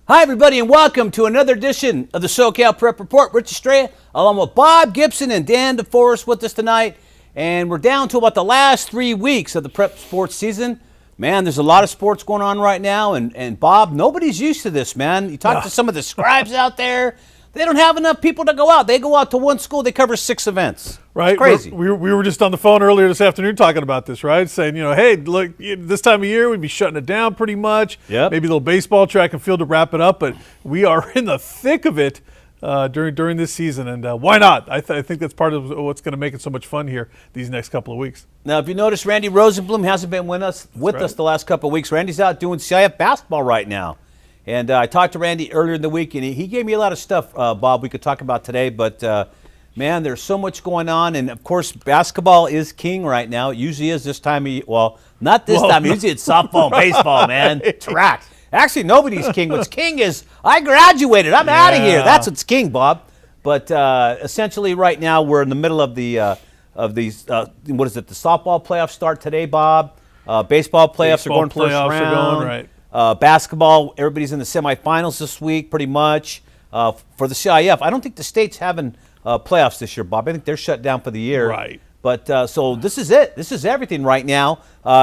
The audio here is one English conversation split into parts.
Hi, everybody, and welcome to another edition of the SoCal Prep Report. Rich Estrella, along with Bob Gibson and Dan DeForest with us tonight. And we're down to about the last 3 weeks of the prep sports season. Man, there's a lot of sports going on right now. And Bob, nobody's used to this, man. You talk to some of the scribes out there. They don't have enough people to go out. They go out to one school, they cover 6 events. Right. It's crazy. We were just on the phone earlier this afternoon talking about this, right? Saying, hey, look, this time of year we'd be shutting it down pretty much. Yep. Maybe a little baseball, track and field to wrap it up, but we are in the thick of it during this season, and why not? I think that's part of what's going to make it so much fun here these next couple of weeks. Now, if you notice, Randy Rosenblum hasn't been with us the last couple of weeks. Randy's out doing CIF basketball right now. And I talked to Randy earlier in the week, and he gave me a lot of stuff, Bob, we could talk about today. But, man, there's so much going on. And, of course, basketball is king right now. It usually is this time of year. Well, not this time. Usually it's softball and baseball, man. Track. Actually, nobody's king. What's king is I graduated. I'm out of here. That's what's king, Bob. But essentially right now we're in the middle of the these what is it? The softball playoffs start today, Bob. Baseball playoffs are going first round. Are going, right. Basketball, everybody's in the semifinals this week, pretty much. For the CIF, I don't think the state's having playoffs this year, Bob. I think they're shut down for the year. Right. But so this is it. This is everything right now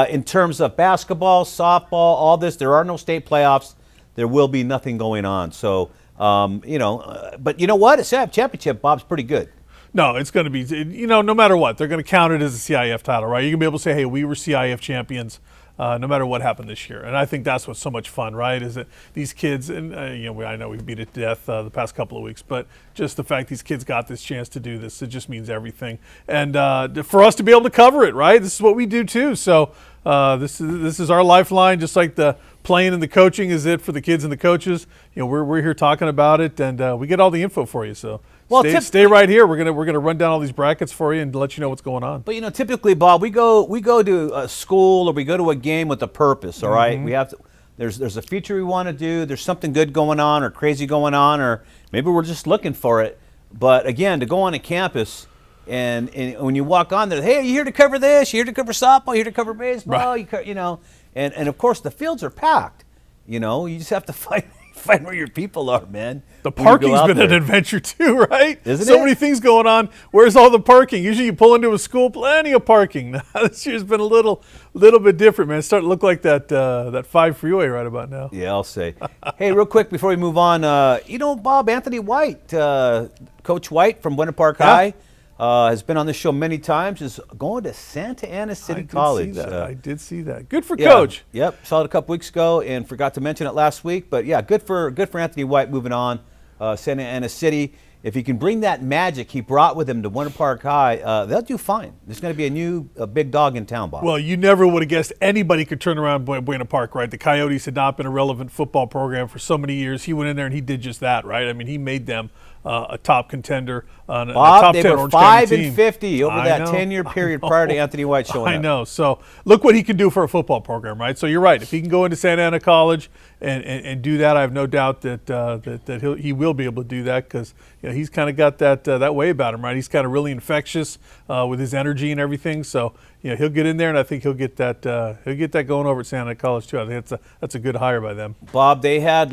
in terms of basketball, softball, all this. There are no state playoffs. There will be nothing going on. So, but you know what? A CIF championship, Bob's pretty good. No, it's going to be, no matter what, they're going to count it as a CIF title, right? You're going to be able to say, hey, we were CIF champions. No matter what happened this year. And I think that's what's so much fun, right, is that these kids, and I know we beat it to death the past couple of weeks, but just the fact these kids got this chance to do this, it just means everything. And for us to be able to cover it, right, this is what we do too. So this is our lifeline, just like the playing and the coaching is it for the kids and the coaches. We're here talking about it, and we get all the info for you. So stay right here. We're gonna run down all these brackets for you and let you know what's going on. But typically, Bob, we go to a school or we go to a game with a purpose. All right, we have to. There's a feature we want to do. There's something good going on or crazy going on, or maybe we're just looking for it. But again, to go on a campus and when you walk on there, hey, are you here to cover this? You here to cover softball? You here to cover baseball? Right. And of course the fields are packed. You just have to find where your people are, man. The parking's been an adventure too, right? Isn't so it? many things going on. Where's all the parking? Usually you pull into a school, plenty of parking. Now, this year's been a little bit different, man. It's starting to look like that 5 freeway right about now. Yeah, I'll say. Hey, real quick before we move on, Bob, Anthony White, Coach White from Winter Park High, has been on this show many times, is going to Santa Ana City College. I did see that. Good for Coach. Yep, saw it a couple weeks ago and forgot to mention it last week. But yeah, good for Anthony White moving on. Santa Ana City. If he can bring that magic he brought with him to Winter Park High, they'll do fine. There's going to be a new big dog in town, Bob. Well, you never would have guessed anybody could turn around Buena Park, right? The Coyotes had not been a relevant football program for so many years. He went in there and he did just that, right? I mean, he made them a top contender on a top 10 Orange County team. 5-50 over that 10-year period prior to Anthony White showing up. I know. So look what he can do for a football program, right? So you're right. If he can go into Santa Ana College and do that, I have no doubt that he will be able to do that because he's kind of got that way about him, right? He's kind of really infectious with his energy and everything. So he'll get in there, and I think he'll get that going over at Santa Ana College too. I think that's a good hire by them. Bob, they had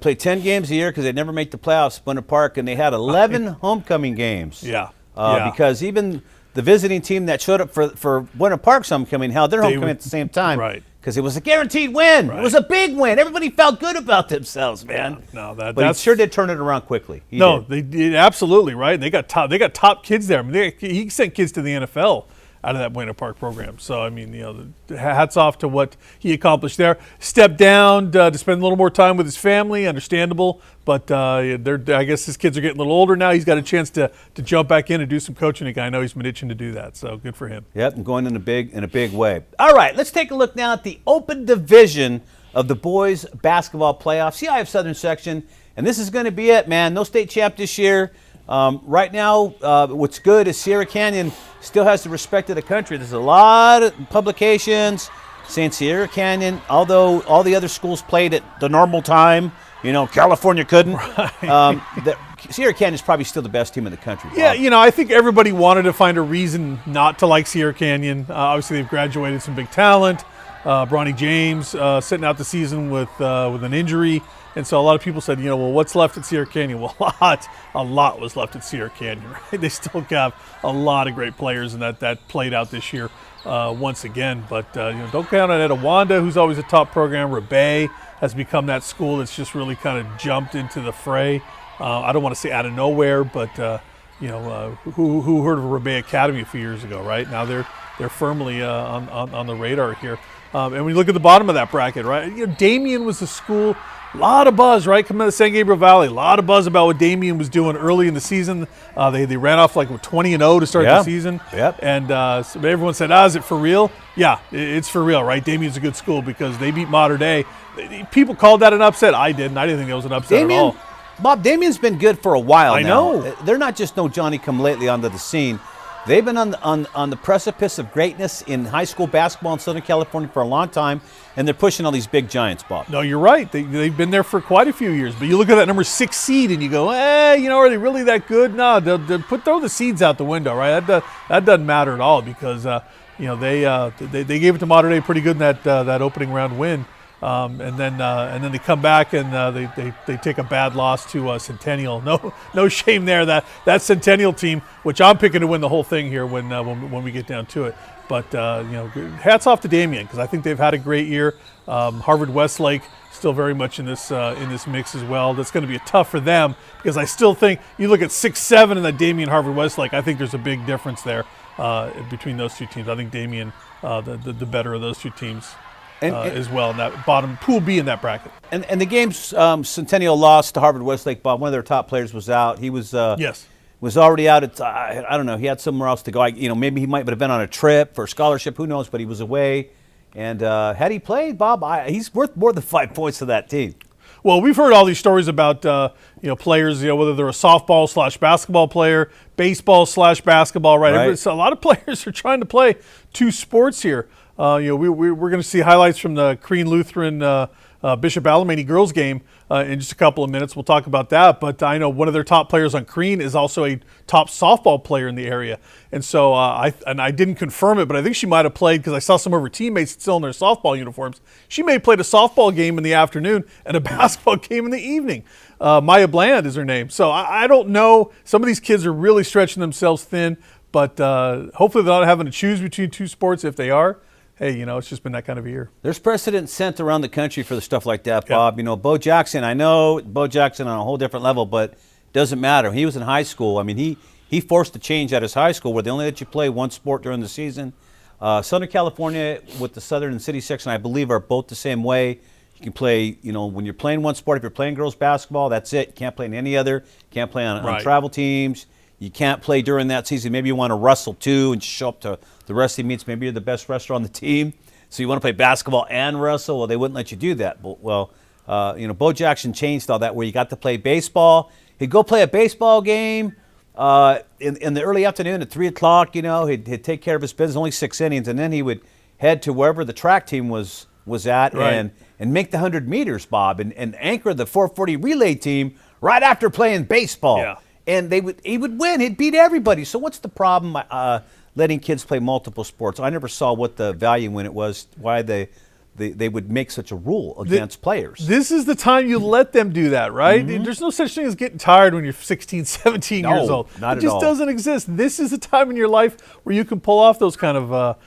play 10 games a year because they never make the playoffs at Winter Park, and they had 11 homecoming games. Yeah. Because even the visiting team that showed up for Winter Park's homecoming held their homecoming at the same time. Right. Because it was a guaranteed win. Right. It was a big win. Everybody felt good about themselves, man. Yeah, but he sure did turn it around quickly. They did absolutely, right. They got top kids there. I mean, he sent kids to the NFL out of that Buena Park program. So, I mean, hats off to what he accomplished there. Stepped down to spend a little more time with his family, understandable. But I guess his kids are getting a little older now. He's got a chance to jump back in and do some coaching again. I know he's been itching to do that, so good for him. Yep, and going in a big way. All right, let's take a look now at the open division of the boys basketball playoffs. CIF Southern section, and this is going to be it, man. No state champ this year. Right now, what's good is Sierra Canyon still has the respect of the country. There's a lot of publications saying Sierra Canyon, although all the other schools played at the normal time, California couldn't. Right. Sierra Canyon is probably still the best team in the country, Bob. Yeah, I think everybody wanted to find a reason not to like Sierra Canyon. Obviously, they've graduated some big talent. Bronny James sitting out the season with an injury. And so a lot of people said, well, what's left at Sierra Canyon? Well, a lot was left at Sierra Canyon, right? They still have a lot of great players, and that played out this year once again. But don't count on Etowanda, who's always a top program. Rebay has become that school that's just really kind of jumped into the fray. I don't want to say out of nowhere, but who heard of Rebay Academy a few years ago, right? Now they're firmly on the radar here. And when you look at the bottom of that bracket, right? Damien was the school. A lot of buzz, right? Coming out of San Gabriel Valley. A lot of buzz about what Damien was doing early in the season. They ran off like 20-0 to start the season. Yep. And so everyone said, is it for real? Yeah, it's for real, right? Damien's a good school because they beat Mater Dei. People called that an upset. I didn't. I didn't think that was an upset at all. Bob, Damien's been good for a while now. I know. They're not just no Johnny-come-lately onto the scene. They've been on the precipice of greatness in high school basketball in Southern California for a long time, and they're pushing all these big giants, Bob. No, you're right. They've been there for quite a few years. But you look at that number 6 seed and you go, are they really that good? No, they'll throw the seeds out the window, right? That doesn't matter at all because they gave it to Mater Dei pretty good in that opening round win. And then they come back and they take a bad loss to Centennial. No shame there. That Centennial team, which I'm picking to win the whole thing here when we get down to it. But hats off to Damien because I think they've had a great year. Harvard Westlake still very much in this mix as well. That's going to be tough for them because I still think you look at 6-7 and that Damien Harvard Westlake. I think there's a big difference there between those two teams. I think Damien the better of those two teams. As well in that bottom Pool B in that bracket. And the games Centennial lost to Harvard Westlake, Bob. One of their top players was out. He was was already out at I don't know. He had somewhere else to go. Maybe he might have been on a trip for a scholarship. Who knows? But he was away. And had he played, Bob, he's worth more than 5 points to that team. Well, we've heard all these stories about players, whether they're a softball/basketball player, baseball/basketball, right? Right. So a lot of players are trying to play two sports here. We're going to see highlights from the Crean Lutheran Bishop Alemany girls game in just a couple of minutes. We'll talk about that. But I know one of their top players on Crean is also a top softball player in the area. And so I didn't confirm it, but I think she might have played because I saw some of her teammates still in their softball uniforms. She may have played a softball game in the afternoon and a basketball game in the evening. Maya Bland is her name. So I don't know. Some of these kids are really stretching themselves thin, but hopefully they're not having to choose between two sports if they are. Hey, it's just been that kind of a year. There's precedent set around the country for the stuff like that, Bob. Bo Jackson, I know Bo Jackson on a whole different level, but it doesn't matter. He was in high school. I mean, he forced a change at his high school where they only let you play one sport during the season. Southern California with the Southern and City section, I believe, are both the same way. You can play, when you're playing one sport, if you're playing girls basketball, that's it. You can't play in any other. You can't play on travel teams. You can't play during that season. Maybe you want to wrestle too and show up to the wrestling meets. Maybe you're the best wrestler on the team, so you want to play basketball and wrestle. Well, they wouldn't let you do that. Well, Bo Jackson changed all that where you got to play baseball. He'd go play a baseball game in the early afternoon at 3 o'clock. He'd take care of his business, only 6 innings, and then he would head to wherever the track team was at and make the 100 meters, Bob, and anchor the 440 relay team right after playing baseball. Yeah. And he would win. He'd beat everybody. So what's the problem letting kids play multiple sports? I never saw what the value in it was, why they would make such a rule against players. This is the time you let them do that, right? Mm-hmm. There's no such thing as getting tired when you're 16, 17 years old. Not it just doesn't exist. This is the time in your life where you can pull off those kind of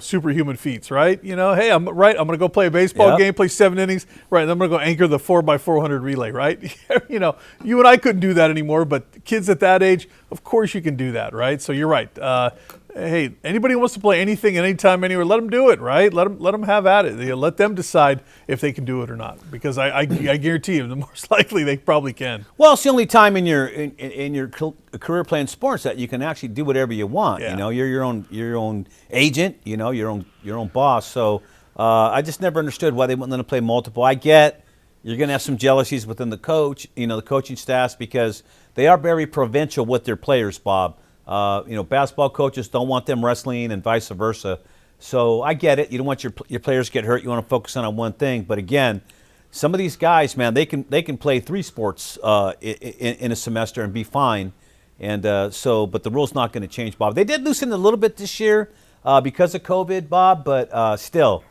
superhuman feats, right? Hey, I'm going to go play a baseball game, play 7 innings, right? And I'm going to go anchor the 4x400 relay, right? You and I couldn't do that anymore, but kids at that age, of course you can do that, right? So you're right. Hey, anybody who wants to play anything, anytime, anywhere, let them do it, right? Let them have at it. Let them decide if they can do it or not, because I guarantee you, the most likely they probably can. Well, it's the only time in your career playing sports that you can actually do whatever you want. Yeah. You're your own agent. Your own boss. So I just never understood why they wouldn't let them play multiple. I get you're going to have some jealousies within the the coaching staffs, because they are very provincial with their players, Bob. Basketball coaches don't want them wrestling and vice versa. So I get it. You don't want your players to get hurt. You want to focus on one thing. But again, some of these guys, man, they can play 3 sports in a semester and be fine. And but the rule's not going to change, Bob. They did loosen it a little bit this year because of COVID, Bob. But still,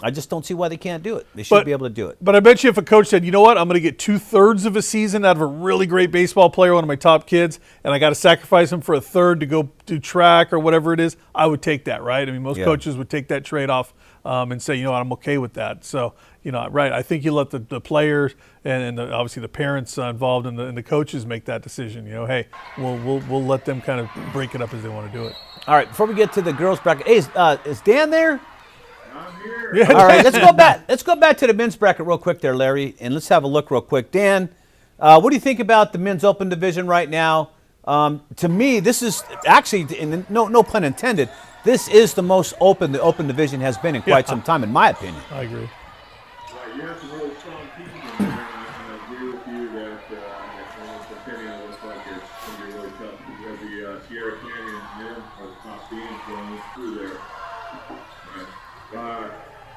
I just don't see why they can't do it. They should be able to do it. But I bet you if a coach said, you know what, I'm going to get 2/3 of a season out of a really great baseball player, one of my top kids, and I got to sacrifice him for a third to go do track or whatever it is, I would take that, right? I mean, most coaches would take that trade-off and say, you know what, I'm okay with that. So, you know, right, I think you let the players and obviously the parents involved and the coaches make that decision. You know, hey, we'll let them kind of break it up as they want to do it. All right, before we get to the girls' bracket, hey, is Dan there? I'm here. Yeah, All right, let's go back. Let's go back to the men's bracket real quick there, Larry, and let's have a look real quick. Dan, what do you think about the men's open division right now? To me, this is actually, and no pun intended, this is the most open the open division has been in quite some time, in my opinion. I agree. Right, you have some really strong teams in there, and I agree with you that Centennial looks like it's going to be really tough. You have the Sierra Canyon men are the top teams going through there.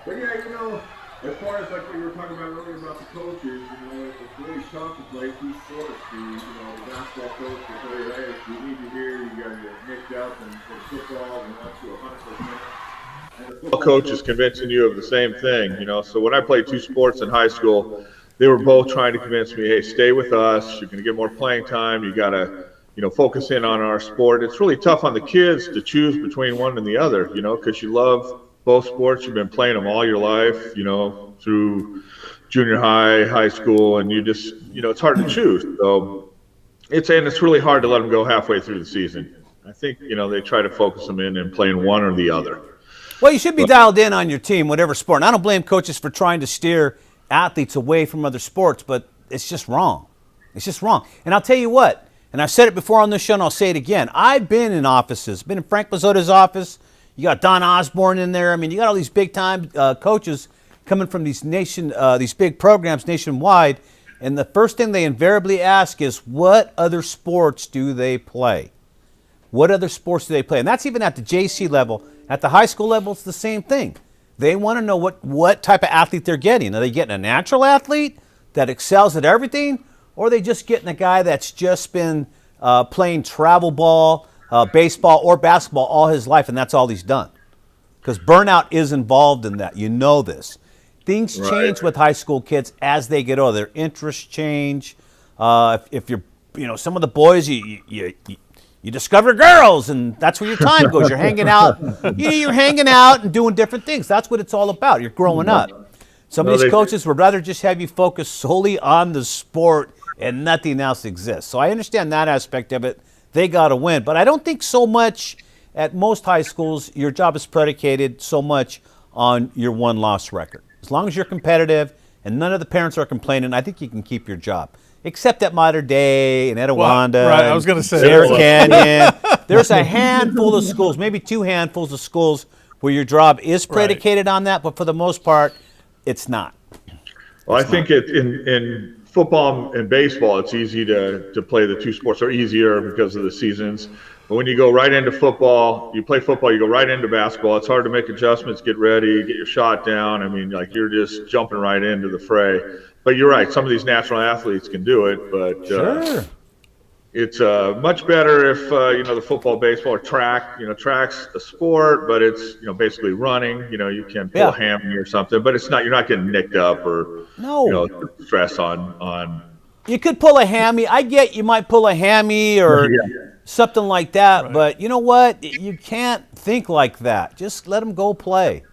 But yeah, you know, as far as like what you were talking about earlier about the coaches, you know, it's really tough to play two sports. You know, the basketball coach will tell you, hey, if you need you here, you got to get nicked up and football and up to 100%. And the football coach is convincing you of the same thing, you know. So when I played two sports in high school, they were both trying to convince me, hey, stay with us. You're going to get more playing time. You got to, you know, focus in on our sport. It's really tough on the kids to choose between one and the other, you know, because you love both sports. You've been playing them all your life, you know, through junior high, high school, and you just, you know, it's hard to choose. So it's really hard to let them go halfway through the season. I think, you know, they try to focus them in playing one or the other. Well, you should be dialed in on your team, whatever sport. And I don't blame coaches for trying to steer athletes away from other sports, but it's just wrong. It's just wrong. And I'll tell you what, and I've said it before on this show, and I'll say it again. I've been in offices, been in Frank Pizzotta's office. You got Don Osborne in there. I mean, you got all these big-time coaches coming from these big programs nationwide, and the first thing they invariably ask is, what other sports do they play? What other sports do they play? And that's even at the JC level. At the high school level, it's the same thing. They want to know what type of athlete they're getting. Are they getting a natural athlete that excels at everything, or are they just getting a guy that's just been playing travel ball, baseball or basketball all his life, and that's all he's done? Because burnout is involved in that. You know this. Things change with high school kids as they get older. Their interests change. If you're, you know, some of the boys, you discover girls, and that's where your time goes. You're hanging out. You're hanging out and doing different things. That's what it's all about. You're growing up. Some of these coaches would rather just have you focus solely on the sport and nothing else exists. So I understand that aspect of it. They got to win. But I don't think so much at most high schools your job is predicated so much on your one-loss record. As long as you're competitive and none of the parents are complaining, I think you can keep your job. Except at Mater Dei and Etiwanda, right, I was going to say Sierra Canyon. There's a handful of schools, maybe two handfuls of schools where your job is predicated on that, but for the most part, it's not. Well, I think in football and baseball, it's easy to play the two sports, are easier because of the seasons. But when you go right into football, you play football, you go right into basketball. It's hard to make adjustments, get ready, get your shot down. I mean, like, you're just jumping right into the fray. But you're right, some of these natural athletes can do it, but it's much better if, you know, the football, baseball, or track, you know, track's a sport, but it's, you know, basically running. You know, you can pull a hammy or something, but it's not, you're not getting nicked up or, you know, stress on. You could pull a hammy. I get you might pull a hammy or something like that, but you know what? You can't think like that. Just let them go play.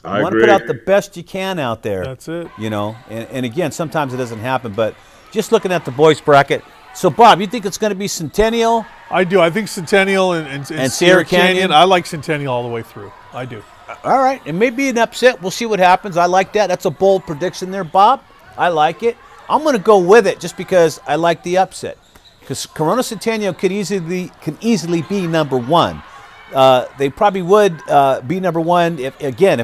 You want to put out the best you can out there. That's it. You know, and again, sometimes it doesn't happen, but just looking at the boys bracket. So, Bob, you think it's going to be Centennial? I do. I think Centennial and Sierra Canyon. I like Centennial all the way through. I do. All right. It may be an upset. We'll see what happens. I like that. That's a bold prediction there, Bob. I like it. I'm going to go with it just because I like the upset. Because Corona Centennial can easily be number one. They probably would be number one if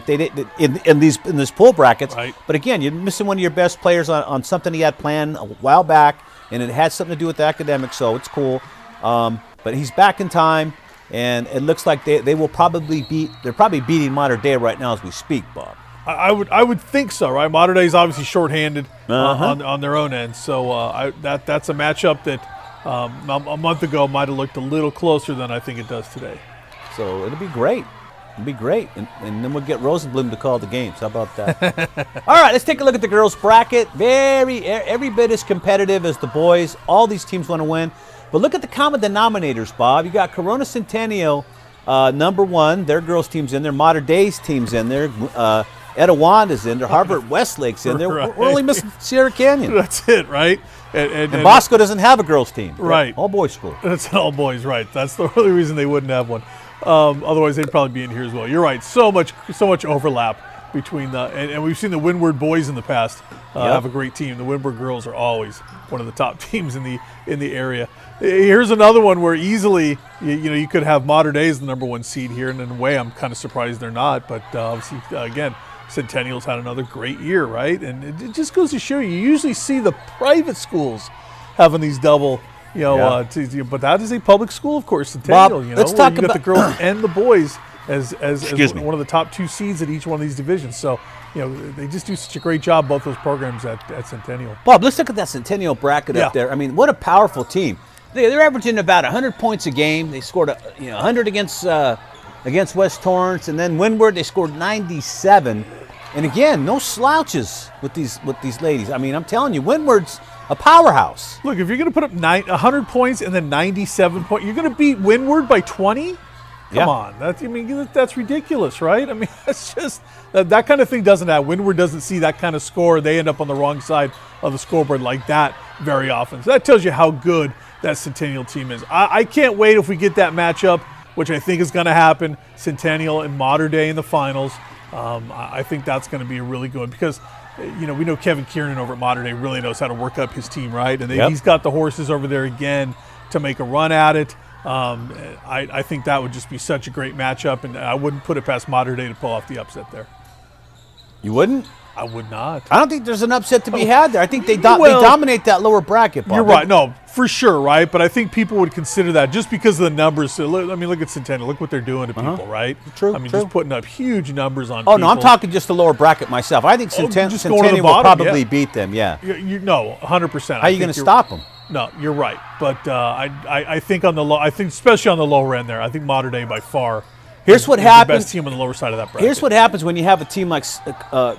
they didn't in this pool brackets. Right. But again, you're missing one of your best players on something he had planned a while back, and it had something to do with the academics, so it's cool. But he's back in time, and it looks like they will probably they're probably beating Mater Dei right now as we speak, Bob. I would think so, right? Mater Dei is obviously shorthanded on their own end, so that's a matchup that a month ago might have looked a little closer than I think it does today. So it'll be great. It'd be great. And then we'll get Rosenblum to call the games. How about that? All right, let's take a look at the girls' bracket. Every bit as competitive as the boys. All these teams want to win. But look at the common denominators, Bob. You got Corona Centennial, number one. Their girls' team's in there. Mater Dei's team's in there. Etiwanda's in there. Harvard Westlake's in there. Right. We're only missing Sierra Canyon. That's it, right? And Bosco doesn't have a girls' team. Right. All boys school. That's all boys, right? That's the only reason they wouldn't have one. Otherwise, they'd probably be in here as well. You're right. So much overlap between and we've seen the Windward boys in the past have a great team. The Windward girls are always one of the top teams in the area. Here's another one where easily you could have Mater Dei as the number one seed here, and in a way, I'm kind of surprised they're not. But obviously, again, Centennial's had another great year, right? And it just goes to show you usually see the private schools having these double. But that is a public school, of course, Centennial. Bob, let's talk you got about the girls and the boys as me. one of the top two seeds at each one of these divisions. So, they just do such a great job, both those programs at Centennial. Bob, let's look at that Centennial bracket up there. I mean, what a powerful team. They're averaging about 100 points a game. They scored 100 against West Torrance, and then Windward they scored 97. And again, no slouches with these ladies. I mean, I'm telling you, Windward's a powerhouse. Look, if you're going to put up 100 points and then 97 points, you're going to beat Windward by 20? Come on. That's ridiculous, right? I mean, that's just that kind of thing doesn't happen. Windward doesn't see that kind of score. They end up on the wrong side of the scoreboard like that very often. So that tells you how good that Centennial team is. I can't wait if we get that matchup, which I think is going to happen, Centennial and Mater Dei in the finals. I think that's going to be a really good because we know Kevin Kieran over at Mater Dei really knows how to work up his team, right? And he's got the horses over there again to make a run at it. I think that would just be such a great matchup, and I wouldn't put it past Mater Dei to pull off the upset there. You wouldn't? I would not. I don't think there's an upset to be had there. I think they dominate that lower bracket, Bob. You're right. No, for sure, right? But I think people would consider that just because of the numbers. So, look at Centennial. Look what they're doing to people, right? True. Just putting up huge numbers on people. Oh, no, I'm talking just the lower bracket myself. I think Centennial will probably beat them, No, 100%. How are you going to stop them? No, you're right. But I think especially on the lower end there, I think Mater Dei by far Here's what the happens. best team on the lower side of that bracket. Here's what happens when you have a team like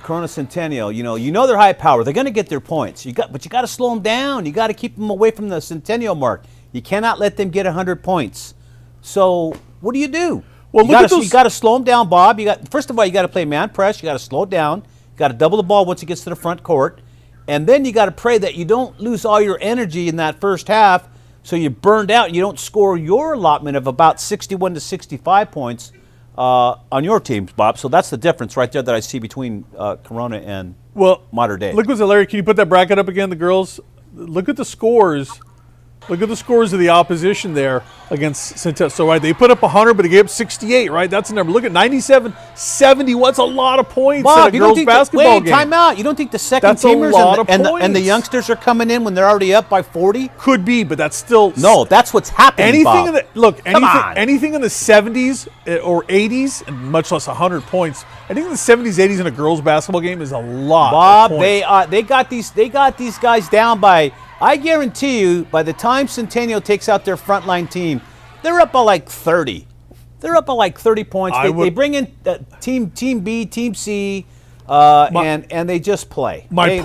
Corona Centennial. You know they're high power. They're going to get their points. But you got to slow them down. You got to keep them away from the Centennial mark. You cannot let them get 100 points. So what do you do? Well, you got to slow them down, Bob. First of all, you got to play man press. You got to slow it down. You got to double the ball once it gets to the front court, and then you got to pray that you don't lose all your energy in that first half. So you're burned out. You don't score your allotment of about 61 to 65 points. On your team, Bob. So that's the difference right there that I see between Corona and Mater Dei. Look what's Larry. Can you put that bracket up again, the girls? Look at the scores. Look at the scores of the opposition there against Centennial. So, right, they put up 100, but they gave up 68, right? That's the number. Look at 97, 70. What's a lot of points Bob, in a girls' basketball game? Time out. You don't think the second teamers and the youngsters are coming in when they're already up by 40? Could be, but that's still... No, that's what's happening, Bob. Anything in the 70s or 80s, and much less 100 points, I think in the 70s, 80s in a girls' basketball game is a lot Bob, of points. they got these guys down by... I guarantee you, by the time Centennial takes out their frontline team, they're up by like 30. They're up by like 30 points. They bring in Team B, Team C, and they just play. My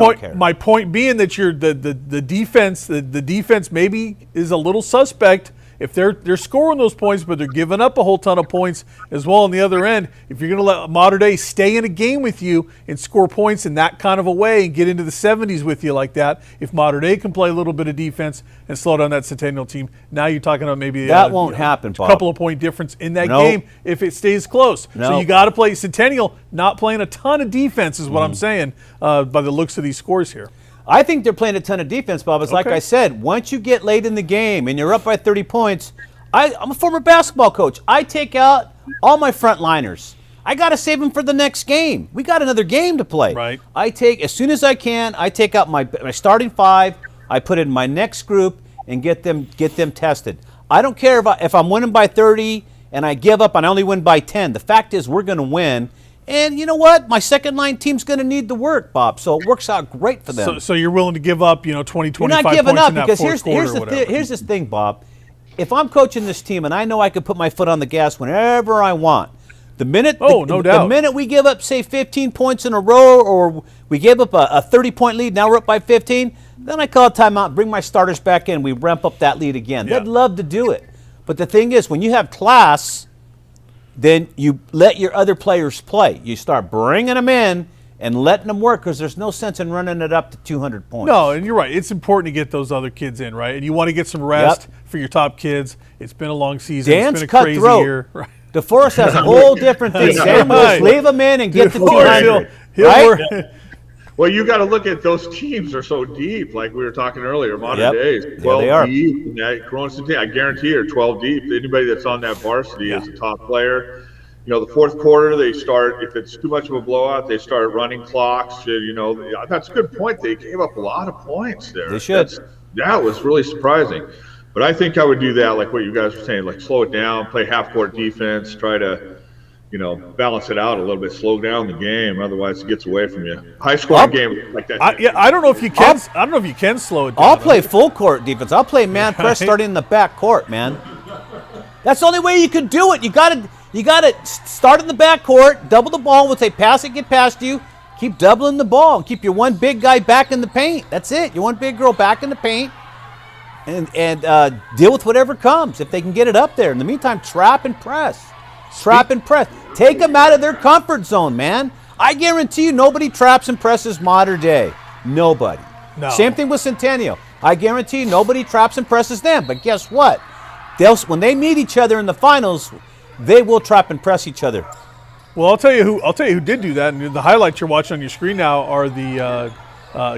point being that the defense maybe is a little suspect. If they're scoring those points, but they're giving up a whole ton of points as well on the other end, if you're going to let Mater Dei stay in a game with you and score points in that kind of a way and get into the 70s with you like that, if Mater Dei can play a little bit of defense and slow down that Centennial team, now you're talking about maybe that won't happen, Bob. A couple of point difference in that game if it stays close. So you got to play Centennial, not playing a ton of defense is what I'm saying by the looks of these scores here. I think they're playing a ton of defense, Bob. It's like I said, once you get late in the game and you're up by 30 points, I'm a former basketball coach. I take out all my frontliners. I got to save them for the next game. We got another game to play. Right. As soon as I can, I take out my starting five, I put in my next group, and get them tested. I don't care if I'm winning by 30 and I give up and I only win by 10. The fact is we're going to win. And you know what? My second line team's going to need the work, Bob. So it works out great for them. So you're willing to give up, 20, 25 You're not giving points up in that because fourth quarter or whatever. here's this thing, Bob. If I'm coaching this team and I know I can put my foot on the gas whenever I want, The minute, no doubt. The minute we give up, say, 15 points in a row, or we gave up a 30-point lead, now we're up by 15, then I call a timeout, bring my starters back in, we ramp up that lead again. Yeah. They'd love to do it. But the thing is, when you have class, then you let your other players play. You start bringing them in and letting them work, because there's no sense in running it up to 200 points. No, and you're right. It's important to get those other kids in, right? And you want to get some rest for your top kids. It's been a long season. Dan's it's been a crazy cutthroat. year. Right. DeForest has a whole different thing. Dan Right. will leave them in and get to DeForest, 200. he'll Right? work- Well, you got to look at those teams are so deep, like we were talking earlier, modern days. Yeah, 12 they are. deep. And that Corona Centennial, I guarantee you, 12 deep. Anybody that's on that varsity is a top player. You know, the fourth quarter, they start, if it's too much of a blowout, they start running clocks. You know, that's a good point. They gave up a lot of points there. They should. That was really surprising. But I think I would do that, like what you guys were saying, like slow it down, play half-court defense, try to, you know, balance it out a little bit, slow down the game. Otherwise, it gets away from you. High-scoring game like that. I don't know if you can. I don't know if you can slow it down. I'll play full court defense. I'll play man press starting in the back court, man. That's the only way you can do it. You gotta start in the back court, double the ball. Once they pass it, get past you. Keep doubling the ball. Keep your one big guy back in the paint. That's it. Your one big girl back in the paint, and deal with whatever comes. If they can get it up there. In the meantime, trap and press. Trap and press. Take them out of their comfort zone, man. I guarantee you nobody traps and presses modern day. Nobody. No. Same thing with Centennial. I guarantee you nobody traps and presses them. But guess what? When they meet each other in the finals, they will trap and press each other. Well, I'll tell you who did do that. And the highlights you're watching on your screen now are the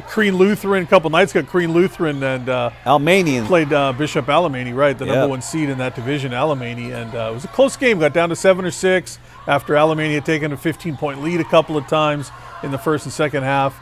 Crean Lutheran. A couple nights ago, Crean Lutheran and Almanian played Bishop Alamany, right? The number one seed in that division, Alamany. And it was a close game. Got down to 7 or 6 after Alamany had taken a 15-point lead a couple of times in the first and second half.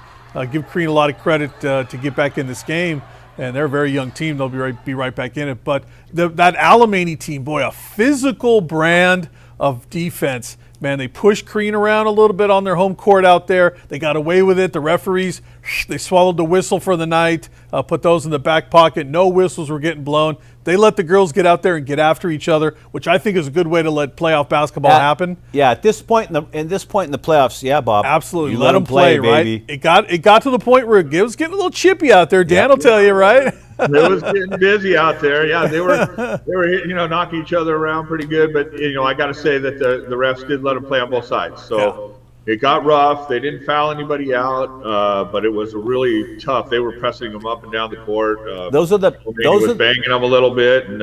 Give Crean a lot of credit to get back in this game. And they're a very young team. They'll be right back in it. But that Alamany team, boy, a physical brand of defense. Man, they pushed Crean around a little bit on their home court out there. They got away with it. The referees, they swallowed the whistle for the night, put those in the back pocket. No whistles were getting blown. They let the girls get out there and get after each other, which I think is a good way to let playoff basketball happen. Yeah, at this point in the playoffs, yeah, Bob. Absolutely, You let them play, baby. right? It got to the point where it was getting a little chippy out there. Dan will tell you, right? It was getting busy out there. Yeah, they were knocking each other around pretty good. But I got to say that the refs did let them play on both sides. So it got rough. They didn't foul anybody out, but it was really tough. They were pressing them up and down the court. Those was banging them a little bit, and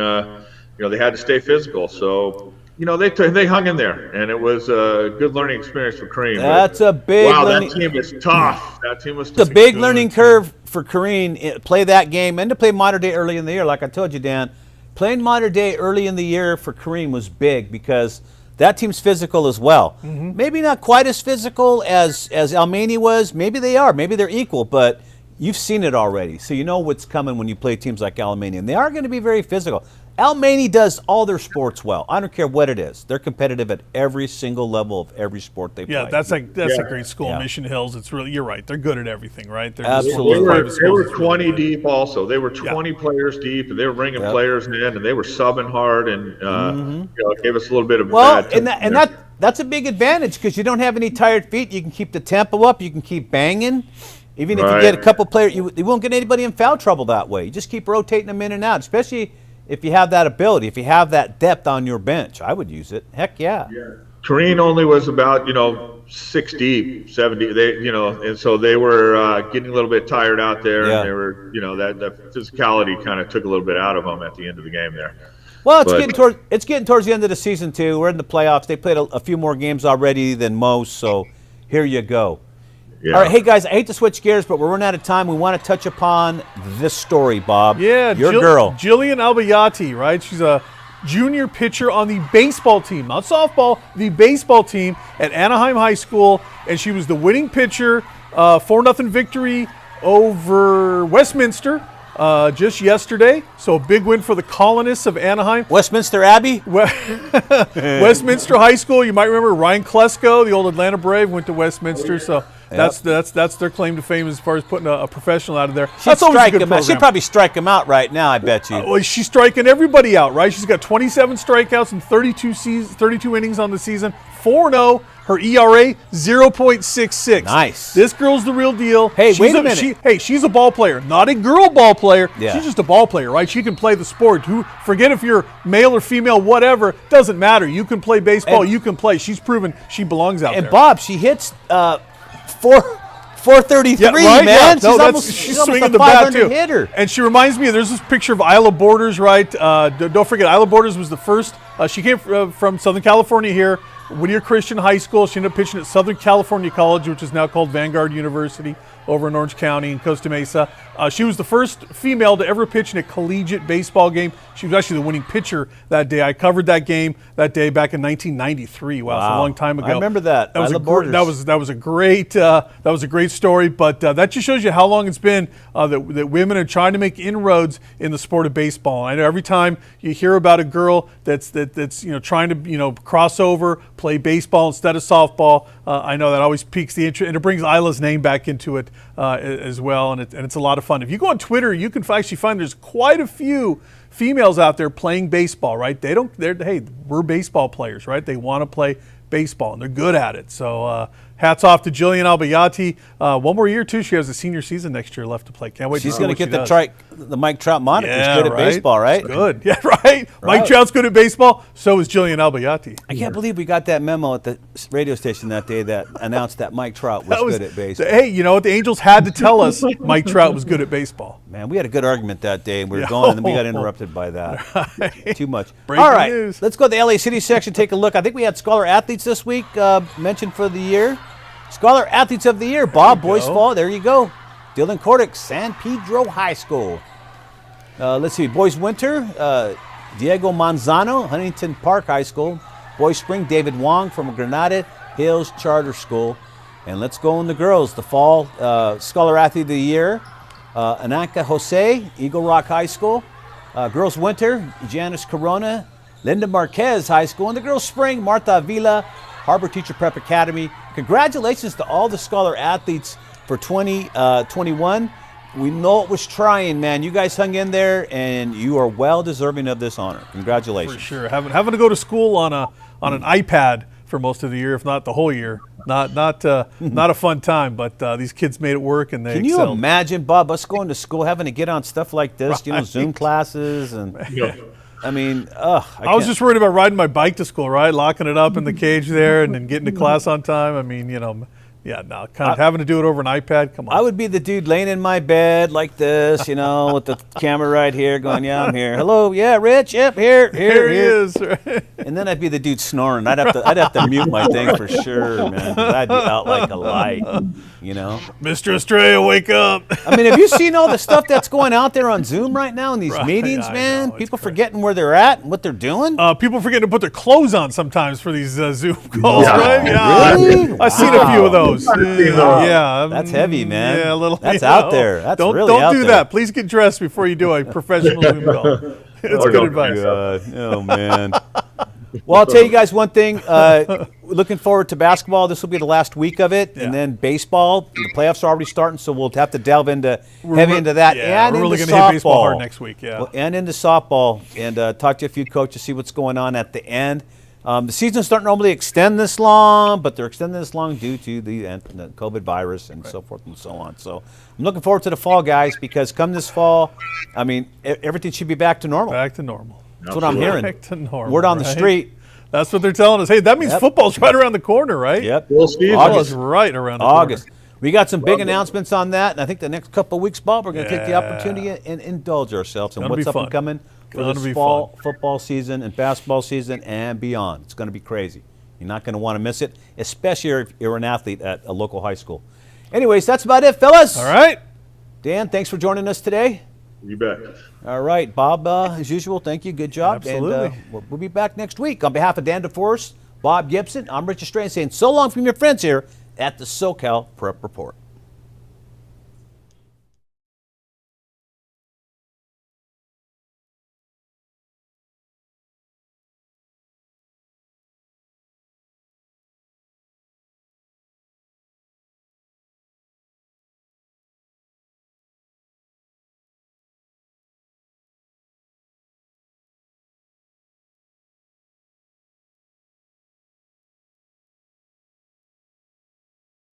they had to stay physical. So they hung in there, and it was a good learning experience for Crean. That's a big that team is tough. That team was tough. It's a big learning curve for Crean. Play that game and to play Modern Day early in the year. Like I told you, Dan, playing Modern Day early in the year for Crean was big because that team's physical as well. Mm-hmm. Maybe not quite as physical as Almany was. Maybe they are. Maybe they're equal, but you've seen it already. So you know what's coming when you play teams like Almany. And they are going to be very physical. Almany does all their sports well. I don't care what it is. They're competitive at every single level of every sport they play. Yeah, that's a great school. Mission Hills, it's really, you're right. They're good at everything, right? They're Absolutely. They were 20 deep also. They were 20 players deep, and they were bringing players in, and they were subbing hard, and it gave us a little bit of that's a big advantage because you don't have any tired feet. You can keep the tempo up. You can keep banging. Even if you get a couple players, you won't get anybody in foul trouble that way. You just keep rotating them in and out, especially if you have that ability, if you have that depth on your bench. I would use it. Heck yeah. Kareem only was about 6 deep, 70. And so they were getting a little bit tired out there, and they were that physicality kind of took a little bit out of them at the end of the game there. Well, it's getting towards the end of the season too. We're in the playoffs. They played a few more games already than most, so here you go. Yeah. All right, hey guys, I hate to switch gears, but we're running out of time. We want to touch upon this story, Bob. Yeah, your girl, Jillian Albayati, right? She's a junior pitcher on the baseball team, not softball, the baseball team at Anaheim High School, and she was the winning pitcher, 4-0 victory over Westminster just yesterday. So a big win for the Colonists of Anaheim. Westminster Abbey? Westminster High School. You might remember Ryan Klesko, the old Atlanta Brave, went to Westminster. So That's their claim to fame as far as putting a professional out of there. She'd That's always a strike good him out. program. She'd probably strike him out right now, I bet you. Well, she's striking everybody out, right? She's got 27 strikeouts and 32 innings on the season. 4-0. Her ERA 0.66. Nice. This girl's the real deal. Hey, wait a minute. She's a ball player, not a girl ball player. Yeah. She's just a ball player, right? She can play the sport. Forget if you're male or female, whatever. Doesn't matter. You can play baseball. You can play. She's proven she belongs out there. And Bob, she hits 433, Yeah, right? man. Yeah. She's She's almost swinging a the bat 500 too. hitter. And she reminds me. There's this picture of Isla Borders, right? Don't forget, Isla Borders was the first. She came from Southern California here, Whittier Christian High School. She ended up pitching at Southern California College, which is now called Vanguard University over in Orange County in Costa Mesa. She was the first female to ever pitch in a collegiate baseball game. She was actually the winning pitcher that day. I covered that game that day back in 1993. Wow, it's a long time ago. I remember that. That was, Isla Borders. that was a great story. But that just shows you how long it's been that women are trying to make inroads in the sport of baseball. I know every time you hear about a girl that's trying to cross over, play baseball instead of softball, I know that always piques the interest, and it brings Isla's name back into it as well. And it's a lot of fun. If you go on Twitter, you can actually find there's quite a few females out there playing baseball, right? Hey, we're baseball players, right? They want to play baseball, and they're good at it. So hats off to Jillian Albayati. One more year, too. She has a senior season next year left to play. Can't wait. She's going to get the Mike Trout moniker. She's good at baseball, right? She's good. Yeah, right. Mike Trout's good at baseball. So is Jillian Albayati. I can't believe we got that memo at the radio station that day that announced that Mike Trout was good at baseball. Hey, you know what? The Angels had to tell us Mike Trout was good at baseball. Man, we had a good argument that day, and we were going, and then we got interrupted by that. Right. Too much. Breaking All right, news. let's go to the LA City section, take a look. I think we had Scholar Athletes this week mentioned for the year. Scholar Athletes of the Year, Bob Boyce Fall. There you go. Dylan Cordick, San Pedro High School. Let's see, Boys Winter, Diego Manzano, Huntington Park High School. Boys Spring, David Wong from Granada Hills Charter School. And let's go in the girls. The Fall Scholar Athlete of the Year, Ananka Jose, Eagle Rock High School. Girls Winter, Janice Corona, Linda Marquez High School. And the Girls Spring, Martha Avila, Harbor Teacher Prep Academy. Congratulations to all the Scholar Athletes for 2021. We know it was trying, man. You guys hung in there, and you are well deserving of this honor. Congratulations. For sure. Having to go to school on an iPad for most of the year, if not the whole year. Not a fun time, but these kids made it work, and they Can you excelled. imagine, Bob, us going to school, having to get on stuff like this, Right. Zoom classes, and I mean, I was just worried about riding my bike to school, right? Locking it up in the cage there and then getting to class on time. I mean, having to do it over an iPad, come on. I would be the dude laying in my bed like this, with the camera right here going, yeah, I'm here. Hello, yeah, Rich, yep, here Here he is. And then I'd be the dude snoring. I'd have to mute my thing for sure, man. 'Cause I'd be out like a light, Mr. Australia, wake up. I mean, have you seen all the stuff that's going out there on Zoom right now in these meetings, I man? know, it's People crazy. forgetting where they're at and what they're doing. People forget to put their clothes on sometimes for these Zoom calls, right? Really? I've seen a few of those. Yeah, That's heavy, man. Yeah, a little. That's out there. That's don't really out do there. that. Please get dressed before you do a professional Zoom call. It's good advice. God. Oh, man. Well, I'll tell you guys one thing. Looking forward to basketball. This will be the last week of it. Yeah. And then baseball. The playoffs are already starting, so we'll have to delve into that. Yeah, and we're really into going to hit baseball softball. hard next week. Yeah. Well, and into softball. And talk to a few coaches, see what's going on at the end. The seasons don't normally extend this long, but they're extending this long due to the COVID virus and so forth and so on. So I'm looking forward to the fall, guys, because come this fall, I mean, everything should be back to normal. Back to normal. That's what I'm hearing. Back to normal. Word on the right? street. That's what they're telling us. Hey, that means Yep. football's right around the corner, right? Yep. Full speed. Football's right around the August. corner. We got some big announcements on that, and I think the next couple of weeks, Bob, we're going to take the Yeah. opportunity and indulge ourselves in Gonna what's be up fun. and coming for Gonna this be fall fun. football season and basketball season and beyond. It's going to be crazy. You're not going to want to miss it, especially if you're an athlete at a local high school. Anyways, that's about it, fellas. All right. Dan, thanks for joining us today. You bet. All right, Bob, as usual, thank you. Good job. Absolutely. And we'll be back next week. On behalf of Dan DeForest, Bob Gibson, I'm Rich Estrella saying so long from your friends here at the SoCal Prep Report.